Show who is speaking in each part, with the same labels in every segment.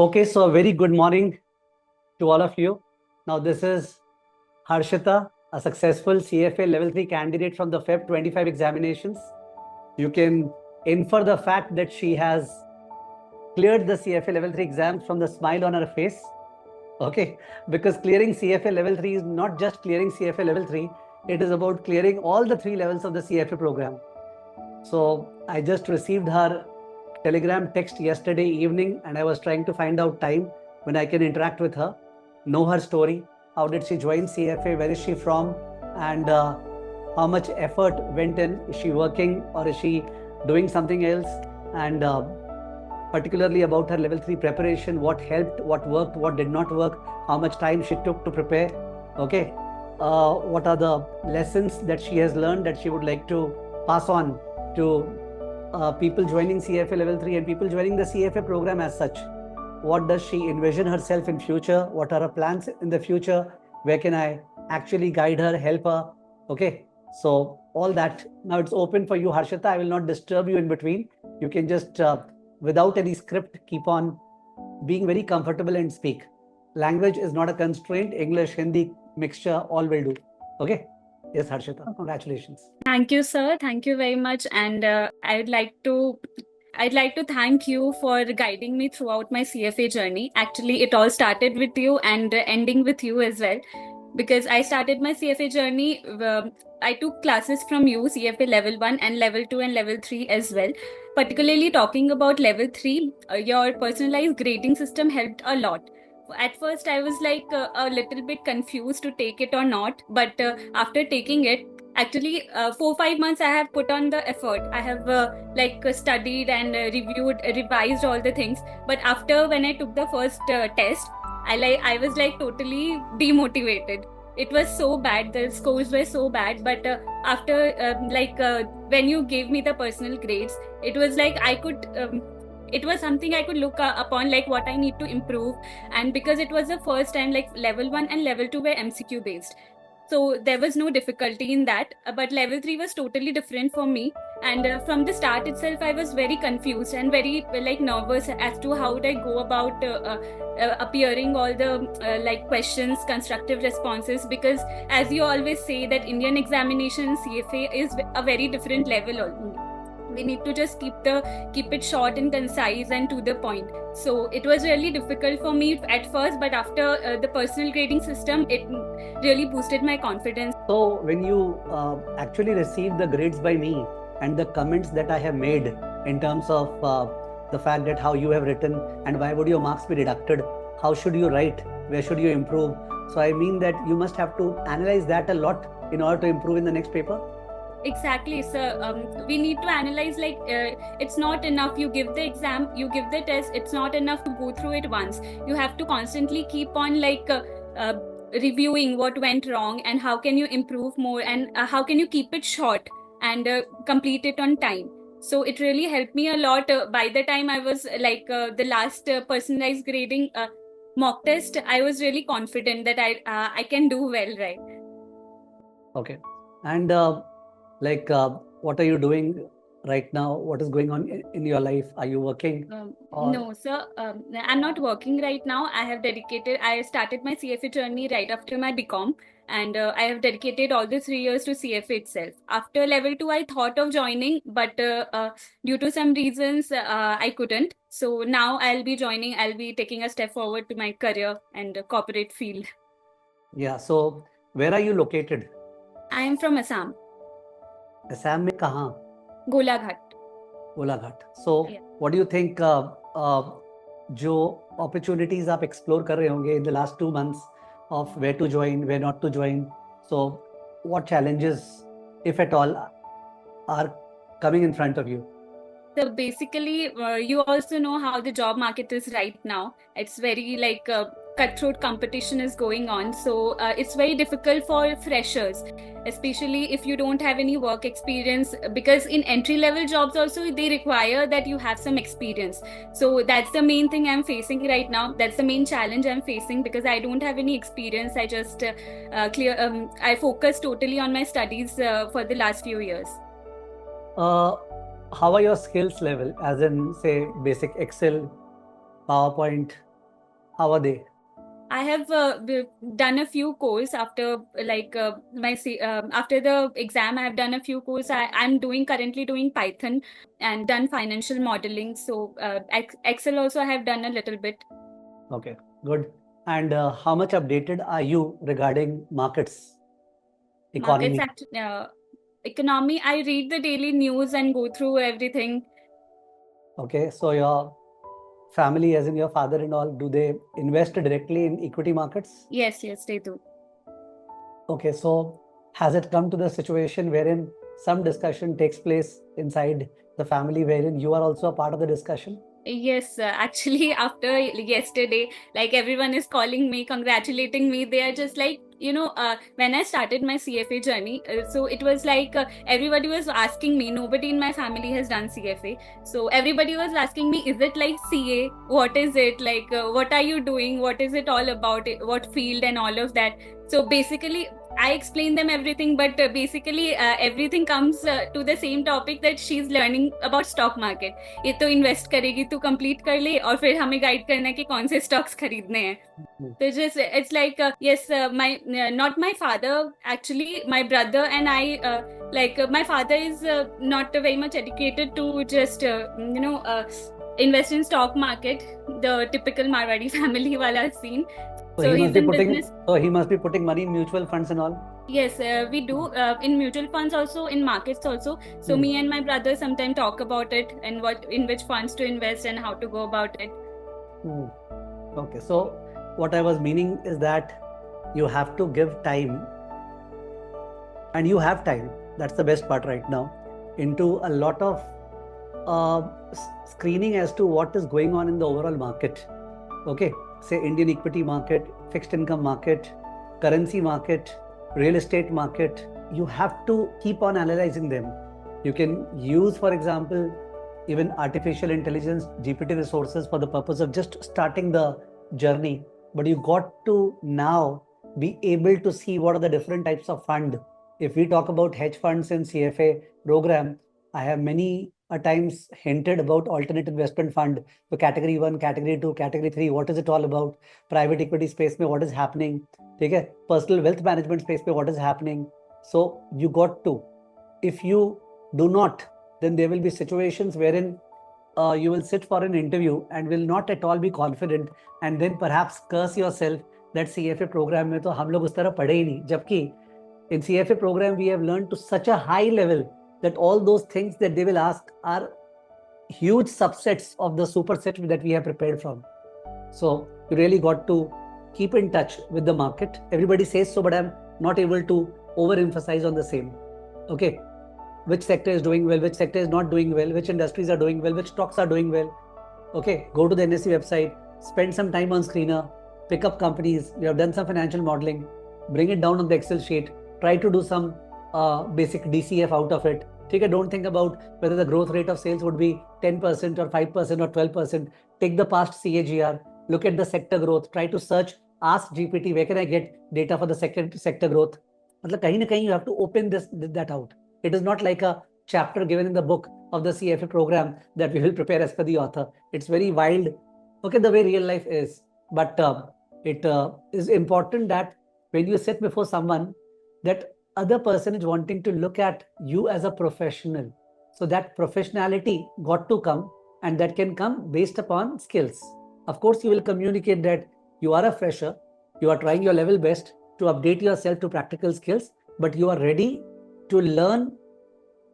Speaker 1: Okay, so a very good morning to all of you. Now, this is Harshita, a successful CFA Level 3 candidate from the Feb 25 examinations. You can infer the fact that she has cleared the CFA Level 3 exams from the smile on her face. Okay, because clearing CFA Level 3 is not just clearing CFA Level 3, it is about clearing all the 3 levels of the CFA program. So, I just received her Telegram text yesterday evening and I was trying to find out time when I can interact with her, know her story, how did she join CFA, where is she from, and how much effort went in. Is she working or is she doing something else? And particularly about her level 3 preparation, what helped, what worked, what did not work, how much time she took to prepare. Okay, what are the lessons that she has learned that she would like to pass on to people joining CFA level 3 and people joining the CFA program as such. What does she envision herself in future? What are her plans in the future? Where can I actually guide her, help her? Okay, so all that. Now it's open for you, Harshita. I will not disturb you in between. You can just, without any script, keep on being very comfortable and speak. Language is not a constraint. English, Hindi, mixture, all will do. Okay? Yes, Harshita, congratulations.
Speaker 2: Thank you, sir. Thank you very much. And I'd like to thank you for guiding me throughout my CFA journey. Actually, it all started with you and ending with you as well. Because I started my CFA journey, I took classes from you, CFA level 1 and level 2 and level 3 as well. Particularly talking about level 3, your personalized grading system helped a lot. At first, I was like a little bit confused to take it or not, but after taking it, actually 4-5 months I have put on the effort. I have studied and reviewed revised all the things, but after when I took the first test, I was like totally demotivated. It was so bad, the scores were so bad, but after when you gave me the personal grades, it was like I could it was something I could look upon, like what I need to improve. And because it was the first time, like level 1 and level 2 were MCQ based, so there was no difficulty in that, but level 3 was totally different for me. And from the start itself I was very confused and very nervous as to how would I go about appearing all the questions, constructive responses, because as you always say that Indian examination CFA is a very different level only. We need to just keep it short and concise and to the point. So it was really difficult for me at first, but after the personal grading system, it really boosted my confidence.
Speaker 1: So when you actually received the grades by me and the comments that I have made in terms of the fact that how you have written and why would your marks be deducted, how should you write, where should you improve? So I mean that you must have to analyze that a lot in order to improve in the next paper.
Speaker 2: Exactly, sir. We need to analyze, it's not enough you give the exam, you give the test, it's not enough to go through it once. You have to constantly keep on reviewing what went wrong and how can you improve more, and how can you keep it short and complete it on time. So it really helped me a lot. By the time I was the last personalized grading mock test, I was really confident that I can do well, right?
Speaker 1: Okay. And what are you doing right now? What is going on in your life? Are you working?
Speaker 2: No, sir. I'm not working right now. I started my CFA journey right after my BCom, and I have dedicated all the 3 years to CFA itself. After level 2, I thought of joining, but due to some reasons, I couldn't. So now I'll be taking a step forward to my career and corporate field.
Speaker 1: Yeah. So where are you located?
Speaker 2: I am from Assam.
Speaker 1: Assam में कहाँ?
Speaker 2: Golaghat.
Speaker 1: Golaghat. So
Speaker 2: Yeah.
Speaker 1: what do you think? जो opportunities आप explore कर रहे होंगे in the last 2 months of where to join, where not to join. So what challenges, if at all, are coming in front of you?
Speaker 2: So basically, you also know how the job market is right now. It's very cutthroat competition is going on. So it's very difficult for freshers, especially if you don't have any work experience, because in entry level jobs also they require that you have some experience. So that's the main thing I'm facing right now. That's the main challenge I'm facing, because I don't have any experience. I just I focus totally on my studies for the last few years.
Speaker 1: How are your skills level, as in say basic Excel, PowerPoint, How are they?
Speaker 2: I have done a few courses after after the exam. I have done a few courses. I'm currently doing Python and done financial modeling. So Excel also I have done a little bit.
Speaker 1: Okay, good. And how much updated are you regarding markets,
Speaker 2: Markets,
Speaker 1: economy?
Speaker 2: economy. I read the daily news and go through everything.
Speaker 1: Okay, so your family, as in your father and all, do they invest directly in equity markets?
Speaker 2: Yes, they do.
Speaker 1: Okay, so has it come to the situation wherein some discussion takes place inside the family wherein you are also a part of the discussion?
Speaker 2: Yes, actually, after yesterday, like everyone is calling me, congratulating me. They are just like, when I started my CFA journey, so it was like everybody was asking me. Nobody in my family has done CFA. So everybody was asking me, is it like CA? What is it? Like, what are you doing? What is it all about? What field and all of that? So basically, I explain them everything, but basically, everything comes to the same topic that she's learning about stock market. ये तो invest करेगी, तू complete कर ले और फिर हमें guide करना है कि कौन से स्टॉक्स खरीदने हैं. तो just it's like yes, my not my father, actually my brother and I, my father is not very much educated to just invest in stock market, the typical Marwadi family wala scene. So he's in business.
Speaker 1: So he must be putting money in mutual funds and all.
Speaker 2: Yes, we do in mutual funds also, in markets also. So me and my brother sometimes talk about it and in which funds to invest and how to go about it.
Speaker 1: Okay, so what I was meaning is that you have to give time, and you have time. That's the best part right now, into a lot of screening as to what is going on in the overall market. Okay, say Indian equity market, fixed income market, currency market, real estate market. You have to keep on analyzing them. You can use, for example, even artificial intelligence, GPT resources for the purpose of just starting the journey. But you got to now be able to see what are the different types of fund. If we talk about hedge funds in CFA program, I have many a times hinted about alternate investment fund. So category 1, category 2, category 3, what is it all about? Private equity space mein what is happening? Okay, personal wealth management space mein what is happening? So you got to, if you do not, then there will be situations wherein you will sit for an interview and will not at all be confident, and then perhaps curse yourself that CFA program में तो हम लोग उस तरह पढ़े ही नहीं, जबकि in CFA program we have learned to such a high level that all those things that they will ask are huge subsets of the superset that we have prepared from. So you really got to keep in touch with the market. Everybody says so, but I'm not able to overemphasize on the same. Okay, which sector is doing well, which sector is not doing well, which industries are doing well, which stocks are doing well. Okay, go to the NSE website, spend some time on Screener, pick up companies. You have done some financial modeling, bring it down on the Excel sheet, try to do some basic DCF out of it. Okay, don't think about whether the growth rate of sales would be 10% or 5% or 12%. Take the past CAGR, look at the sector growth, try to search, ask GPT, where can I get data for the sector growth? मतलब कहीं ना कहीं you have to open that out. It is not like a chapter given in the book of the CFA program that we will prepare as per the author. It's very wild, okay, the way real life is. But it is important that when you sit before someone, that other person is wanting to look at you as a professional. So that professionality got to come, and that can come based upon skills. Of course, you will communicate that you are a fresher, you are trying your level best to update yourself to practical skills, but you are ready to learn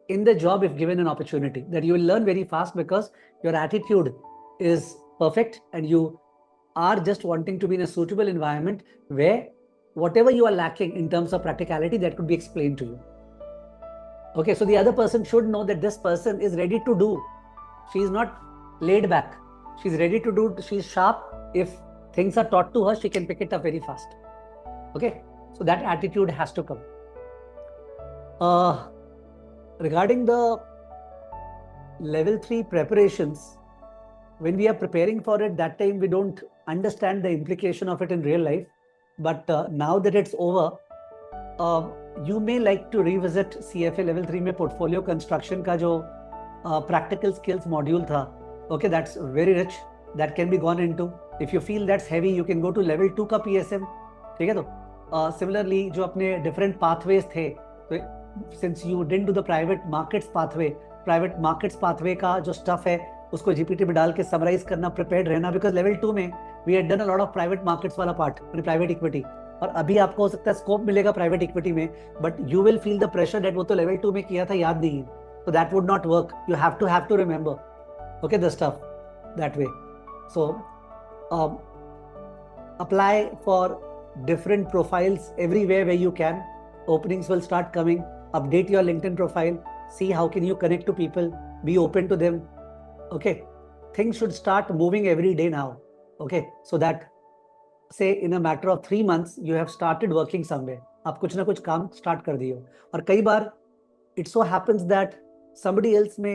Speaker 1: in the job if given an opportunity, that you will learn very fast because your attitude is perfect and you are just wanting to be in a suitable environment where whatever you are lacking in terms of practicality, that could be explained to you. Okay, so the other person should know that this person is ready to do. She is not laid back. She's ready to do, she's sharp. If things are taught to her, she can pick it up very fast. Okay, so that attitude has to come. Regarding the level 3 preparations, when we are preparing for it, that time we don't understand the implication of it in real life. But now that it's over, you may like to revisit CFA level 3 में portfolio construction का जो practical skills module था. Okay, that's very rich. That can be gone into. If you feel that's heavy you can go to level 2 का PSM, ठीक है। तो similarly जो अपने डिफरेंट पाथवेज थे, तो since you didn't do the private markets pathway का जो स्टफ है उसको जीपीटी में डाल के समराइज करना, प्रिपेयर्ड रहना, बिकॉज लेवल 2 में we had done a lot of private markets वाला पार्ट, प्राइवेट इक्विटी, और अभी आपको हो सकता है स्कोप मिलेगा प्राइवेट इक्विटी में, but you will feel the pressure that वो तो लेवल 2 में किया था, याद नहीं है, so that would not work. You have to remember, okay, the stuff that way. So apply for different profiles everywhere where you can. Openings will start coming. Update your LinkedIn profile. See how can you connect to people. Be open to them. Okay, things should start moving every day now. Okay, so that say in a matter of 3 months you have started working somewhere. आप कुछ ना कुछ काम start कर दिए हो, और कई बार it so happens that somebody else may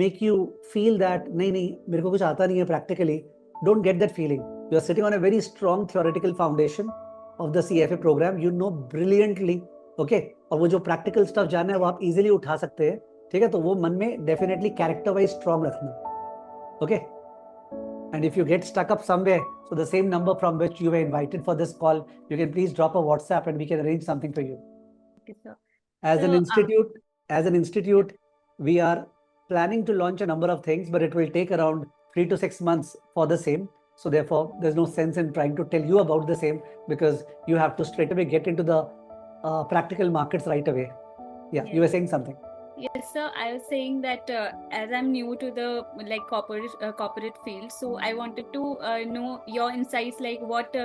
Speaker 1: make you feel that नहीं मेरे को कुछ आता नहीं है practically. Don't get that feeling. You are sitting on a very strong theoretical foundation of the CFA program. You know brilliantly, okay? और वो जो practical stuff जानना है वो आप easily उठा सकते हैं, ठीक है। तो वो मन में definitely character wise strong रखना, okay? And if you get stuck up somewhere, so the same number from which you were invited for this call, you can please drop a WhatsApp and we can arrange something for you.
Speaker 2: Okay, sir.
Speaker 1: As an institute, we are planning to launch a number of things, but it will take around 3 to 6 months for the same. So therefore, there's no sense in trying to tell you about the same, because you have to straight away get into the practical markets right away. Yeah,
Speaker 2: Yes.
Speaker 1: you were saying something.
Speaker 2: Yes, sir. I was saying that as I'm new to the corporate field, so I wanted to know your insights. Like what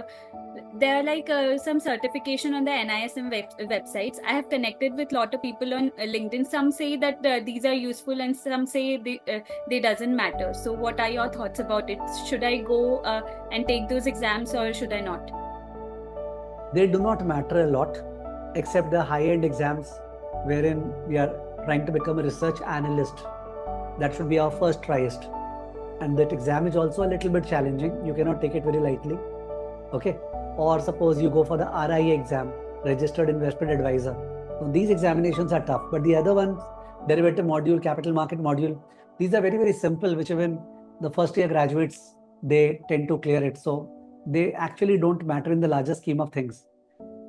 Speaker 2: there are some certification on the NISM websites. I have connected with lot of people on LinkedIn. Some say that these are useful, and some say they doesn't matter. So what are your thoughts about it? Should I go and take those exams, or should I not?
Speaker 1: They do not matter a lot, except the high-end exams, wherein we are trying to become a research analyst. That should be our first tryest. And that exam is also a little bit challenging. You cannot take it very lightly. Okay. Or suppose you go for the RIA exam, Registered Investment Advisor. So these examinations are tough. But the other ones, derivative module, capital market module, these are very, very simple, which even the first year graduates, they tend to clear it. So they actually don't matter in the larger scheme of things.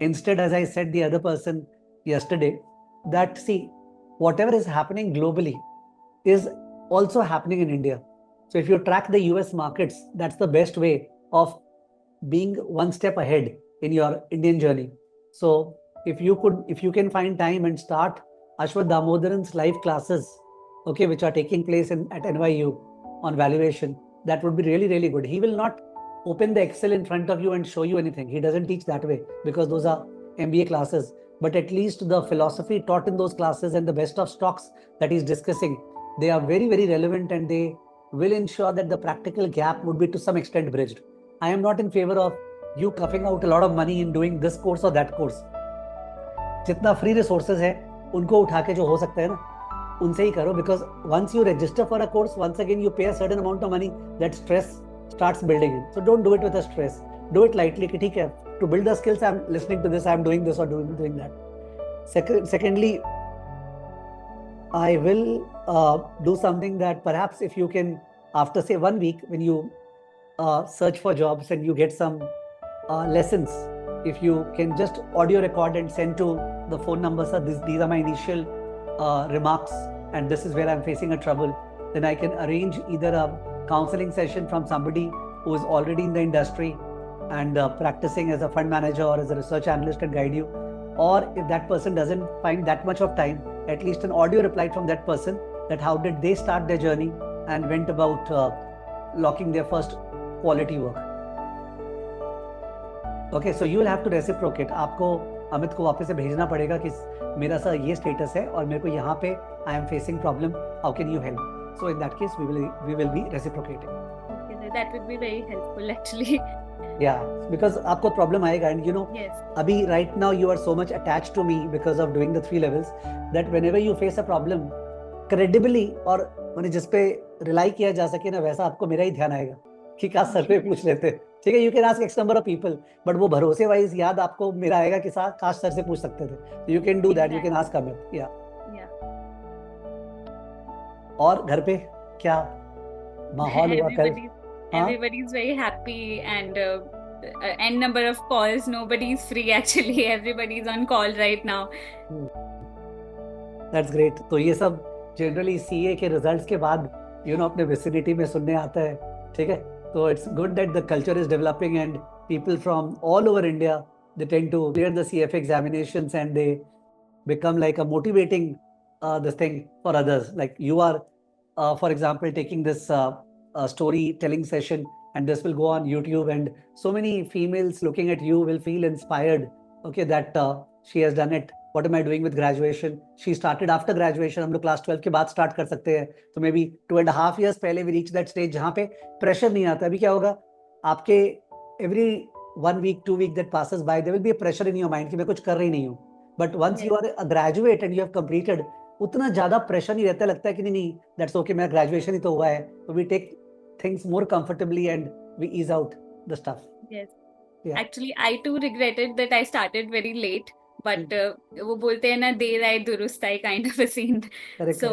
Speaker 1: Instead, as I said the other person yesterday, that see, whatever is happening globally is also happening in India. So if you track the US markets, that's the best way of being one step ahead in your Indian journey. So if you can find time and start Ashwath Damodaran's live classes, okay, which are taking place at NYU on valuation, that would be really, really good. He will not open the Excel in front of you and show you anything. He doesn't teach that way, because those are MBA classes. But at least the philosophy taught in those classes and the best of stocks that he's discussing, they are very, very relevant, and they will ensure that the practical gap would be to some extent bridged. I am not in favor of you cuffing out a lot of money in doing this course or that course. जितना free resources है उनको उठा के जो हो सकता है ना, उनसे ही करो, because once you register for a course, once again you pay a certain amount of money, that stress starts building in. So don't do it with a stress. Do it lightly. कि ठीक है, to build the skills, I'm listening to this, I'm doing this or doing that. Secondly, I will do something that perhaps if you can, after say 1 week, when you search for jobs and you get some lessons, if you can just audio record and send to the phone number, sir, these are my initial remarks and this is where I'm facing a trouble, then I can arrange either a counseling session from somebody who is already in the industry and practicing as a fund manager or as a research analyst and guide you. Or if that person doesn't find that much of time, at least an audio reply from that person, that how did they start their journey and went about locking their first quality work. Okay, so you will have to reciprocate. आपको अमित को वापस से भेजना पड़ेगा कि मेरा sir ये status है और मेरे को यहाँ पे I am facing problem. How can you help? So in that case, we will be reciprocating.
Speaker 2: Okay, that would be very helpful actually.
Speaker 1: Yeah, because आपको problem आएगा, and you know,
Speaker 2: Yes.
Speaker 1: अभी right now you are so much attached to me because of doing the 3 levels that whenever you face a problem, credibly और मैंने जिस पे rely किया जा सके ना, वैसा आपको मेरा ही ध्यान आएगा कि काश सर पे पूछ लेते, ठीक है। You can ask X number of people, but वो भरोसे वाइज याद आपको मेरा आएगा कि काश सर से पूछ सकते थे. You can do that. You can ask Amit. Yeah. और घर पे क्या माहौल हुआ कल? हाँ
Speaker 2: Everybody is very happy and n number of calls. Nobody is free actually. Everybody is on call right now.
Speaker 1: That's great. तो ये सब जनरली सीए के रिजल्ट्स के बाद अपने विसिनिटी में सुनने आता है, ठीक है। तो it's good that the culture is developing and people from all over India they tend to clear the CFA examinations and they become like a motivating this thing for others. Like you are, for example, taking this storytelling session, and this will go on YouTube, and so many females looking at you will feel inspired. Okay, that she has done it. What am I doing with graduation? She started after graduation. हम लोग class 12 के बाद start कर सकते हैं। तो maybe 2.5 years पहले we reach that stage जहाँ पे pressure नहीं आता। अभी क्या होगा, आपके every 1 week 2 week that passes by there will be a pressure in your mind कि मैं कुछ कर रही नहीं हूँ। But once you are a graduate and you have completed, उतना ज्यादा प्रेशर नहीं रहता, लगता है कि नहीं दैट्स ओके, मेरा ग्रेजुएशन ही तो हुआ है। तो we take things more comfortably and we ease out the stuff.
Speaker 2: Yes. Actually, I too regretted that I started very late. But वो बोलते हैं ना, देर आए दुरुस्त आए kind of a scene.
Speaker 1: Correct,
Speaker 2: So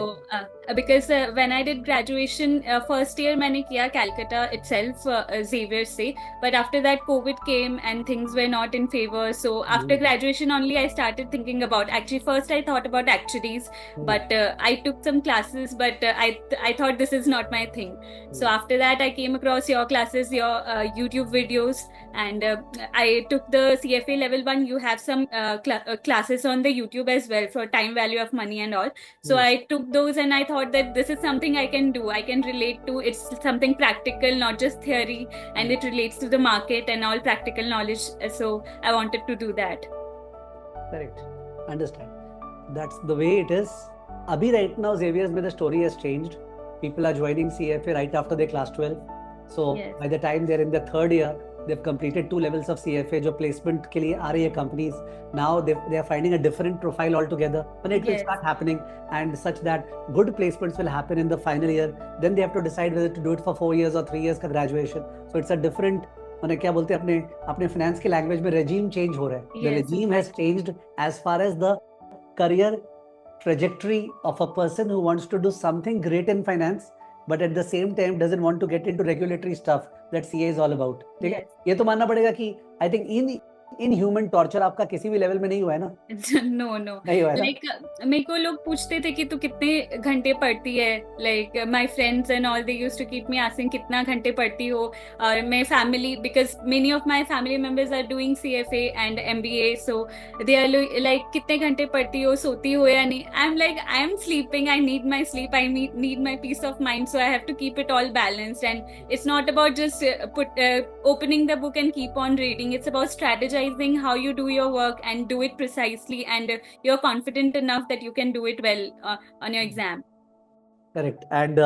Speaker 2: because when I did graduation, first year मैंने किया Calcutta itself, Xavier से. But after that COVID came and things were not in favor. So after graduation only I started thinking about, actually first I thought about actuaries, but I took some classes, but I thought this is not my thing. So after that I came across your classes, your YouTube videos, and I took the CFA level 1. You have some classes on the YouTube as well for time value of money and all. So I took those and I thought that this is something I can do, I can relate to. It's something practical, not just theory, and it relates to the market and all practical knowledge. So I wanted to do that.
Speaker 1: Correct. Understand. That's the way it is. Abhi right now Xavier's में the story has changed. People are joining CFA right after their class 12. So by the time they're in the third year, they've completed 2 levels of CFA जो placement के लिए आ रही है companies. Now they are finding a different profile altogether, and it will start happening, and such that good placements will happen in the final year. Then they have to decide whether to do it for 4 years or 3 years का graduation. So it's a different, मैंने क्या बोलते हैं अपने finance के language में regime change हो रहा है. The regime has changed as far as the career trajectory of a person who wants to do something great in finance, but at the same time doesn't want to get into regulatory stuff that CA is all about. ठीक है, ये तो मानना पड़ेगा कि I think in human torture आपका किसी भी लेवल में नहीं हुआ है ना?
Speaker 2: नो नहीं हुआ है। लाइक मेरे को लोग पूछते थे कि तू कितने घंटे पढ़ती है, like my friends and all they used to keep me asking कितना घंटे पढ़ती हो। और मैं family, because many of my family members are doing CFA and MBA, so they are like कितने घंटे पढ़ती हो, सोती हो या नहीं? I am like I am sleeping, I need my sleep, I need my peace of mind, so I have to keep it all balanced. And it's not about just opening the book and keep on reading. It's about strategizing how you do your work and do it precisely, and you're confident enough that you can do it well on your exam.
Speaker 1: Correct. And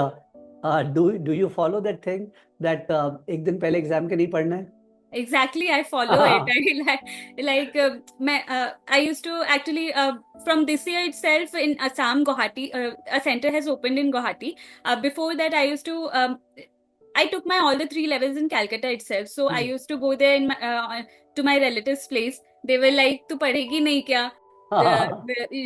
Speaker 1: do you follow that thing that एक दिन पहले exam के नहीं पढ़ना है?
Speaker 2: Exactly, I follow it. I used to actually from this year itself in Assam, Guwahati, a center has opened in Guwahati. Before that, I used to I took my all the 3 levels in Calcutta itself. So I used to go there in to my relatives' place. They were like, "Tu padhegi nahi kya?"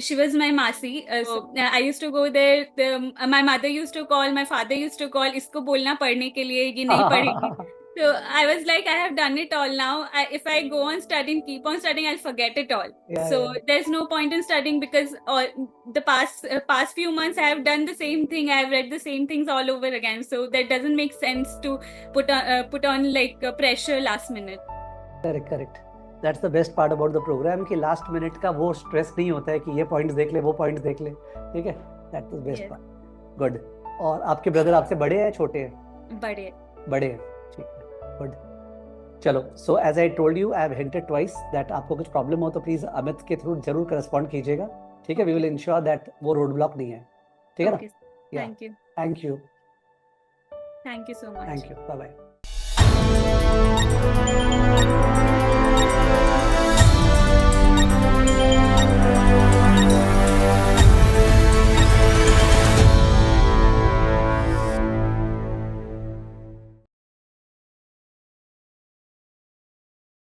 Speaker 2: She was my masi. So I used to go there. My mother used to call, my father used to call. इसको बोलना पढ़ने के लिए, ये नहीं पढ़ेगी. So I was like, I have done it all now. If I go on studying, keep on studying, I'll forget it all. There's no point in studying, because the past few months I have done the same thing. I have read the same things all over again. So that doesn't make sense to put on like pressure last minute.
Speaker 1: Correct. That's the best part about the program कि last minute का वो stress नहीं होता है कि ये points देख ले, वो points देख ले, ठीक है? That's the best part. Good. और आपके ब्रदर आपसे बड़े हैं, छोटे हैं? बड़े हैं, ठीक है। Good. चलो, so as I told you, I have hinted twice that आपको कुछ प्रॉब्लम हो तो प्लीज अमित के थ्रू जरूर करस्पॉन्ड कीजिएगा, ठीक है? We will ensure that वो रोड ब्लॉक नहीं है, ठीक है ना?
Speaker 2: Thank you.
Speaker 1: Thank you.
Speaker 2: Thank you so much.
Speaker 1: Thank you. Bye bye.